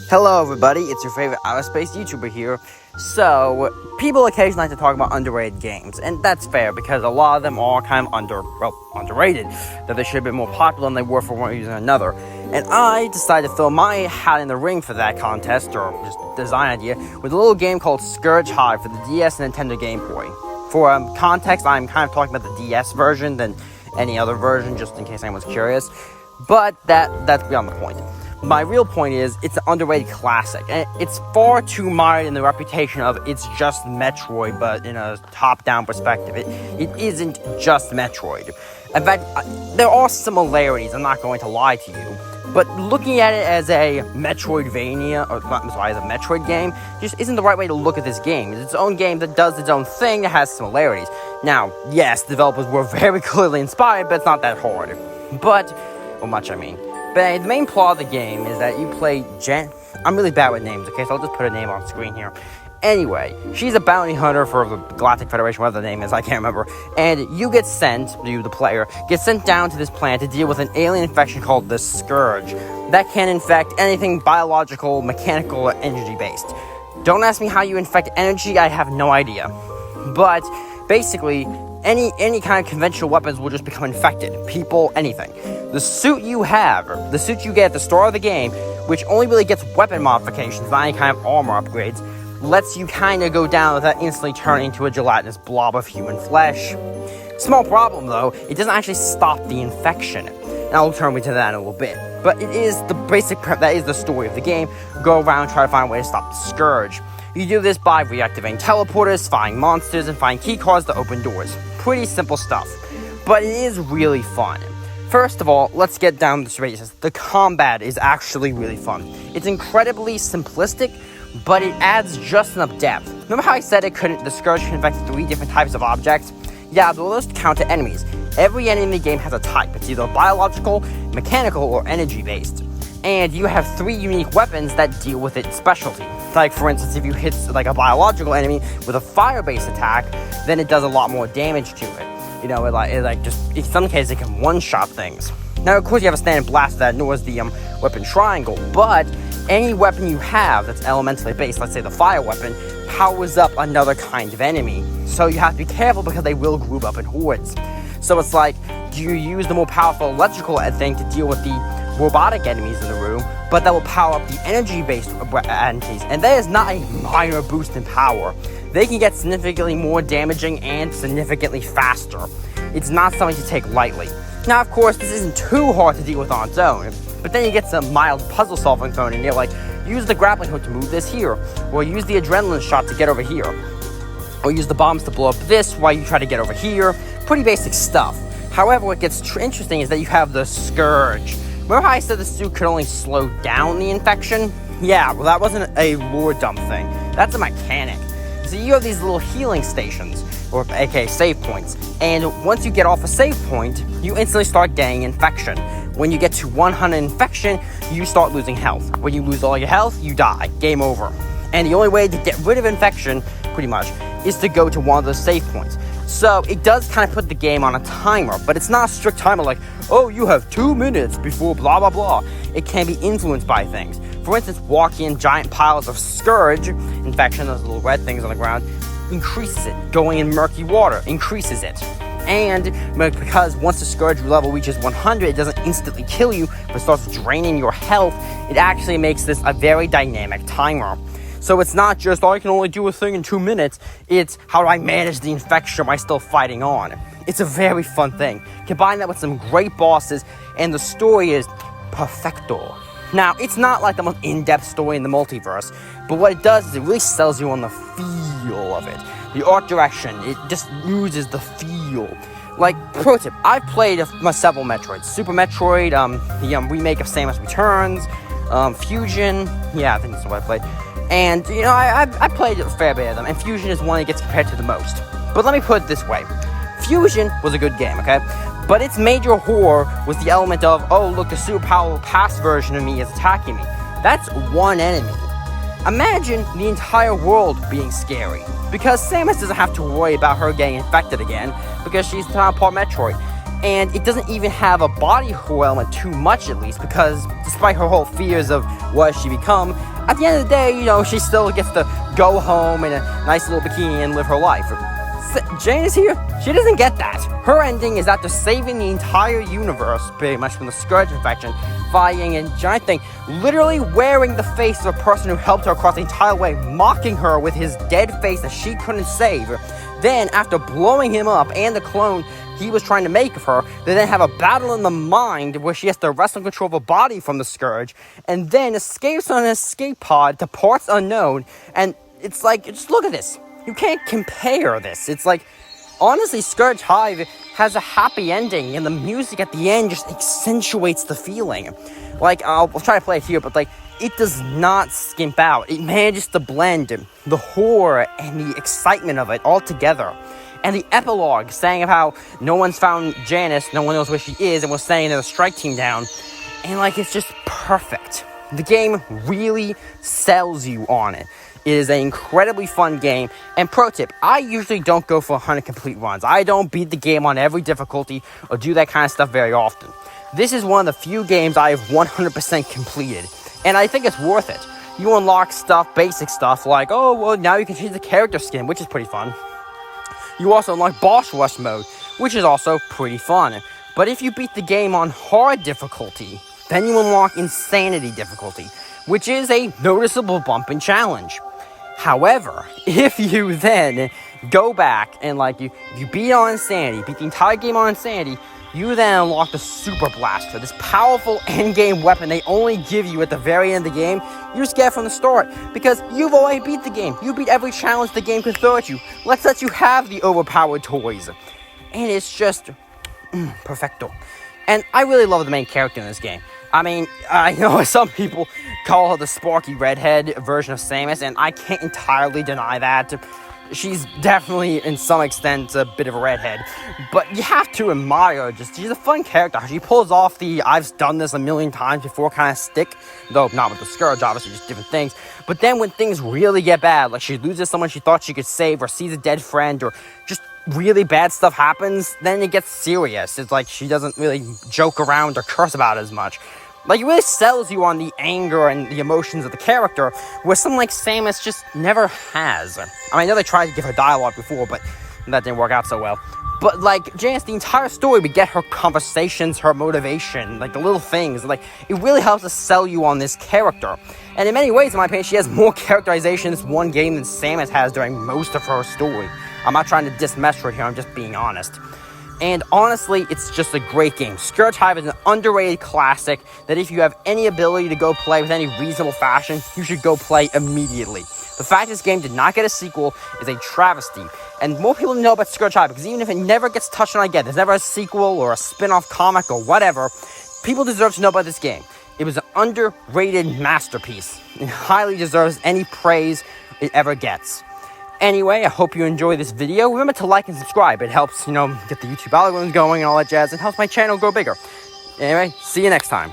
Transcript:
Hello everybody, it's your favorite outer space YouTuber here. So, people occasionally like to talk about underrated games, and that's fair because a lot of them are kind of underrated. That they should have been more popular than they were for one reason or another. And I decided to throw my hat in the ring for that contest, or just design idea, with a little game called Scurge Hive for the DS and Nintendo Game Boy. For context, I'm kind of talking about the DS version than any other version, just in case anyone's curious. But that's beyond the point. My real point is, it's an underrated classic, and it's far too mired in the reputation of it's just Metroid, but in a top-down perspective. It isn't just Metroid. In fact, there are similarities, I'm not going to lie to you, but looking at it as a Metroidvania, as a Metroid game, just isn't the right way to look at this game. It's its own game that does its own thing, that has similarities. Now, yes, developers were very clearly inspired, but it's not that hard. But the main plot of the game is that you play Jen. I'm really bad with names, okay, so I'll just put a name on screen here. Anyway, she's a bounty hunter for the Galactic Federation, whatever the name is, I can't remember. And you, the player, get sent down to this planet to deal with an alien infection called the Scurge that can infect anything biological, mechanical, or energy-based. Don't ask me how you infect energy, I have no idea. But basically, any kind of conventional weapons will just become infected. People, anything. The suit you have, or the suit you get at the start of the game, which only really gets weapon modifications, not any kind of armor upgrades, lets you kind of go down without instantly turning into a gelatinous blob of human flesh. Small problem, though, it doesn't actually stop the infection. And I'll turn to that in a little bit. But it is the basic prep, that is the story of the game. Go around, try to find a way to stop the Scurge. You do this by reactivating teleporters, finding monsters, and finding key cards to open doors. Pretty simple stuff. But it is really fun. First of all, let's get down to the basics. The combat is actually really fun. It's incredibly simplistic, but it adds just enough depth. Remember how I said the Scurge can infect 3 different types of objects? Yeah, those count to enemies. Every enemy in the game has a type. It's either biological, mechanical, or energy-based. And you have 3 unique weapons that deal with its specialty. Like, for instance, if you hit a biological enemy with a fire-based attack, then it does a lot more damage to it. You know, in some cases, it can one-shot things. Now, of course, you have a standard blaster that ignores the weapon triangle, but any weapon you have that's elementally based, let's say the fire weapon, powers up another kind of enemy. So you have to be careful because they will group up in hordes. So it's like, do you use the more powerful electrical thing to deal with the robotic enemies in the room, but that will power up the energy-based entities, and that is not a minor boost in power. They can get significantly more damaging and significantly faster. It's not something to take lightly. Now, of course, this isn't too hard to deal with on its own, but then you get some mild puzzle-solving thrown in there, like use the grappling hook to move this here, or use the adrenaline shot to get over here, or use the bombs to blow up this while you try to get over here. Pretty basic stuff. However, what gets interesting is that you have the Scurge. Remember how I said the suit could only slow down the infection? Yeah, well, that wasn't a lore dump thing. That's a mechanic. So you have these little healing stations, or aka save points, and once you get off a save point, you instantly start getting infection. When you get to 100 infection, you start losing health. When you lose all your health, you die. Game over. And the only way to get rid of infection, pretty much, is to go to one of those save points. So it does kind of put the game on a timer, but it's not a strict timer like, oh, you have 2 minutes before blah blah blah. It can be influenced by things. For instance, walking in giant piles of Scurge infection, those little red things on the ground, increases it. Going in murky water increases it. And because once the Scurge level reaches 100, it doesn't instantly kill you, but starts draining your health, it actually makes this a very dynamic timer. So it's not just, I can only do a thing in 2 minutes, it's how do I manage the infection, am I still fighting on? It's a very fun thing. Combine that with some great bosses, and the story is perfecto. Now, it's not like the most in-depth story in the multiverse, but what it does is it really sells you on the feel of it. The art direction, it just oozes the feel. Like, pro tip, I've played several Metroids. Super Metroid, the remake of Samus Returns, Fusion, yeah, I think that's what I played. And, you know, I played a fair bit of them, and Fusion is one that gets compared to the most. But let me put it this way. Fusion was a good game, okay? But its major horror was the element of, oh, look, the super powerful past version of me is attacking me. That's one enemy. Imagine the entire world being scary. Because Samus doesn't have to worry about her getting infected again, because she's part Metroid. And it doesn't even have a body horror element too much, at least, because despite her whole fears of what she become, at the end of the day, you know, she still gets to go home in a nice little bikini and live her life. Janice here, she doesn't get that. Her ending is after saving the entire universe, pretty much, from the Scurge infection, fighting a giant thing, literally wearing the face of a person who helped her across the entire way, mocking her with his dead face that she couldn't save. Then, after blowing him up and the clone he was trying to make of her, they then have a battle in the mind where she has to wrestle control of her body from the Scurge, and then escapes on an escape pod to parts unknown. And it's like, just look at this. You can't compare this. It's like, honestly, Scurge Hive has a happy ending, and the music at the end just accentuates the feeling. Like, I'll try to play it here, but like, it does not skimp out. It manages to blend the horror and the excitement of it all together. And the epilogue saying of how no one's found Janice, no one knows where she is, and we're sending the strike team down. And like, it's just perfect. The game really sells you on it. It is an incredibly fun game. And pro tip, I usually don't go for 100 complete runs. I don't beat the game on every difficulty or do that kind of stuff very often. This is one of the few games I have 100% completed. And I think it's worth it. You unlock stuff, basic stuff, like, oh, well, now you can change the character skin, which is pretty fun. You also unlock boss rush mode, which is also pretty fun. But if you beat the game on hard difficulty, then you unlock insanity difficulty, which is a noticeable bump and challenge. However, if you then go back and like you beat on insanity, beat the entire game on insanity, you then unlock the Super Blaster, this powerful endgame weapon they only give you at the very end of the game. You just get from the start, because you've already beat the game. You beat every challenge the game could throw at you. Let's let you have the overpowered toys. And it's just perfecto. And I really love the main character in this game. I mean, I know some people call her the sparky redhead version of Samus, and I can't entirely deny that. She's definitely, in some extent, a bit of a redhead. But you have to admire her. She's a fun character. She pulls off the I've done this a million times before kind of stick. Though not with the Scurge, obviously, just different things. But then when things really get bad, like she loses someone she thought she could save, or sees a dead friend, or just really bad stuff happens, then it gets serious. It's like she doesn't really joke around or curse about it as much. Like, it really sells you on the anger and the emotions of the character, where someone like Samus just never has. I mean, I know they tried to give her dialogue before, but that didn't work out so well. But, like, Janice, the entire story, we get her conversations, her motivation, like, the little things. Like, it really helps to sell you on this character. And in many ways, in my opinion, she has more characterization in this one game than Samus has during most of her story. I'm not trying to dismiss her here, I'm just being honest. And honestly, it's just a great game. Scurge Hive is an underrated classic that if you have any ability to go play with any reasonable fashion, you should go play immediately. The fact this game did not get a sequel is a travesty. And more people know about Scurge Hive, because even if it never gets touched on again, there's never a sequel or a spin-off comic or whatever, people deserve to know about this game. It was an underrated masterpiece and highly deserves any praise it ever gets. Anyway, I hope you enjoy this video. Remember to like and subscribe. It helps, get the YouTube algorithms going and all that jazz. It helps my channel grow bigger. Anyway, see you next time.